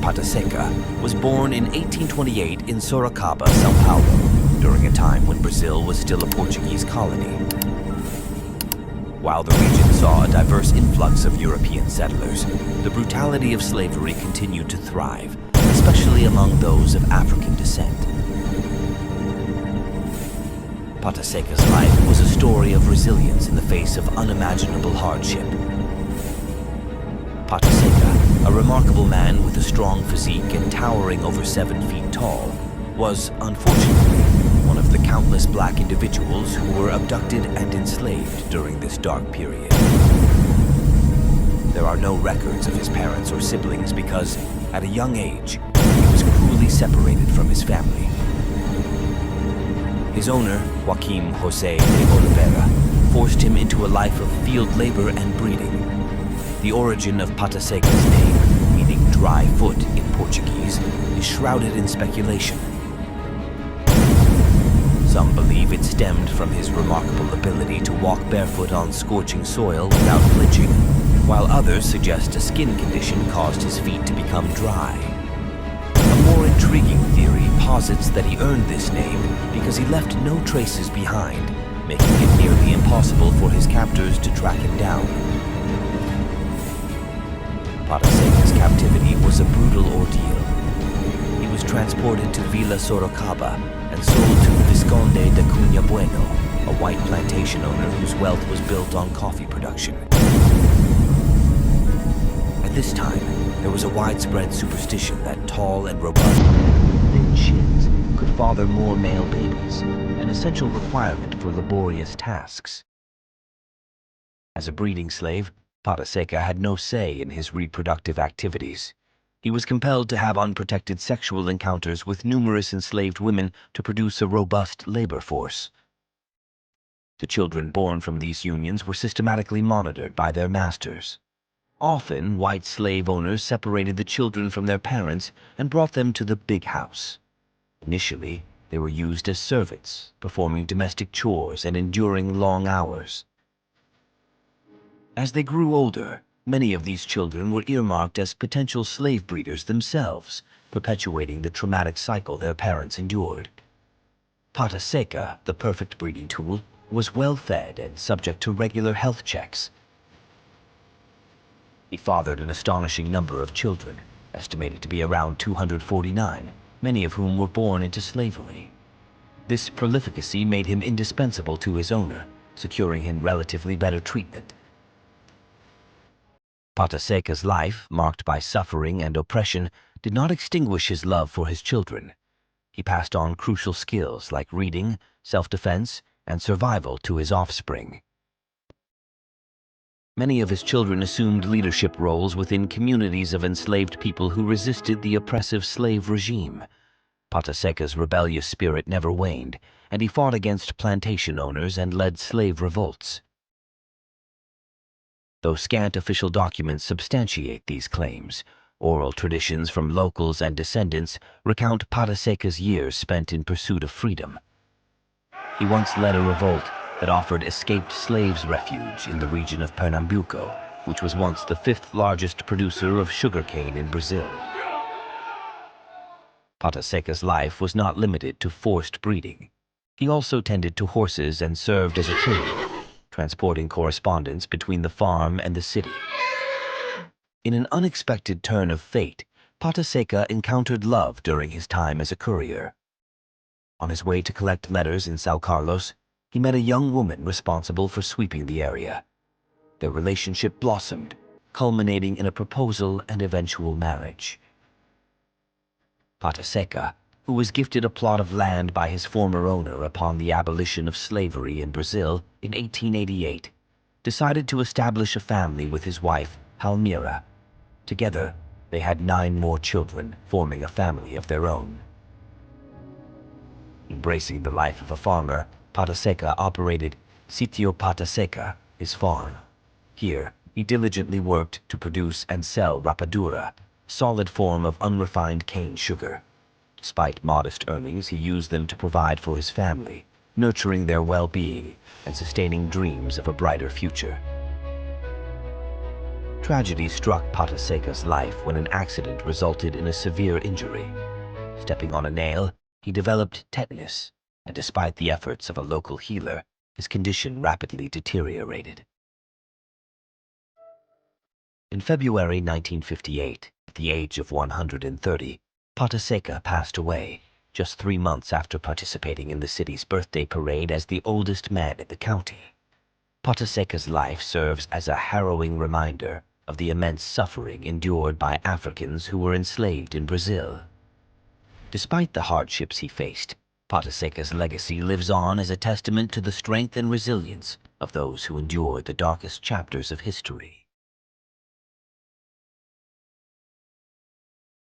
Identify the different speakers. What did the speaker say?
Speaker 1: Pata Seca, was born in 1828 in Sorocaba, São Paulo, during a time when Brazil was still a Portuguese colony. While the region saw a diverse influx of European settlers, the brutality of slavery continued to thrive, especially among those of African descent. Pata Seca's life was a story of resilience in the face of unimaginable hardship. Pata Seca, a remarkable man with a strong physique and towering over 7 feet tall, was, unfortunately, one of the countless black individuals who were abducted and enslaved during this dark period. There are no records of his parents or siblings because, at a young age, he was cruelly separated from his family. His owner, Joaquim Jose de Oliveira, forced him into a life of field labor and breeding. The origin of Pata Seca's name, meaning dry foot in Portuguese, is shrouded in speculation. Some believe it stemmed from his remarkable ability to walk barefoot on scorching soil without flinching, while others suggest a skin condition caused his feet to become dry. A more intriguing theory posits that he earned this name because he left no traces behind, making it nearly impossible for his captors to track him down. Pata Seca's captivity was a brutal ordeal. He was transported to Villa Sorocaba and sold to Visconde de Cunha Bueno, a white plantation owner whose wealth was built on coffee production. At this time, there was a widespread superstition that tall and robust men with thin shins could father more male babies, an essential requirement for laborious tasks. As a breeding slave, Pata Seca had no say in his reproductive activities. He was compelled to have unprotected sexual encounters with numerous enslaved women to produce a robust labor force. The children born from these unions were systematically monitored by their masters. Often, white slave owners separated the children from their parents and brought them to the big house. Initially, they were used as servants, performing domestic chores and enduring long hours. As they grew older, many of these children were earmarked as potential slave breeders themselves, perpetuating the traumatic cycle their parents endured. Pata Seca, the perfect breeding tool, was well-fed and subject to regular health checks. He fathered an astonishing number of children, estimated to be around 249, many of whom were born into slavery. This prolificacy made him indispensable to his owner, securing him relatively better treatment. Pata Seca's life, marked by suffering and oppression, did not extinguish his love for his children. He passed on crucial skills like reading, self-defense, and survival to his offspring. Many of his children assumed leadership roles within communities of enslaved people who resisted the oppressive slave regime. Pata Seca's rebellious spirit never waned, and he fought against plantation owners and led slave revolts. Though scant official documents substantiate these claims, oral traditions from locals and descendants recount Pata Seca's years spent in pursuit of freedom. He once led a revolt that offered escaped slaves refuge in the region of Pernambuco, which was once the 5th largest producer of sugarcane in Brazil. Pata Seca's life was not limited to forced breeding. He also tended to horses and served as a trader, transporting correspondence between the farm and the city. In an unexpected turn of fate, Pata Seca encountered love during his time as a courier. On his way to collect letters in São Carlos, he met a young woman responsible for sweeping the area. Their relationship blossomed, culminating in a proposal and eventual marriage. Pata Seca, who was gifted a plot of land by his former owner upon the abolition of slavery in Brazil in 1888, decided to establish a family with his wife, Palmira. Together, they had 9 more children, forming a family of their own. Embracing the life of a farmer, Pata Seca operated Sitio Pata Seca, his farm. Here, he diligently worked to produce and sell rapadura, solid form of unrefined cane sugar. Despite modest earnings, he used them to provide for his family, nurturing their well-being and sustaining dreams of a brighter future. Tragedy struck PATA SECA's life when an accident resulted in a severe injury. Stepping on a nail, he developed tetanus, and despite the efforts of a local healer, his condition rapidly deteriorated. In February 1958, at the age of 130, PATA SECA passed away, just 3 months after participating in the city's birthday parade as the oldest man in the county. PATA SECA's life serves as a harrowing reminder of the immense suffering endured by Africans who were enslaved in Brazil. Despite the hardships he faced, PATA SECA's legacy lives on as a testament to the strength and resilience of those who endured the darkest chapters of history.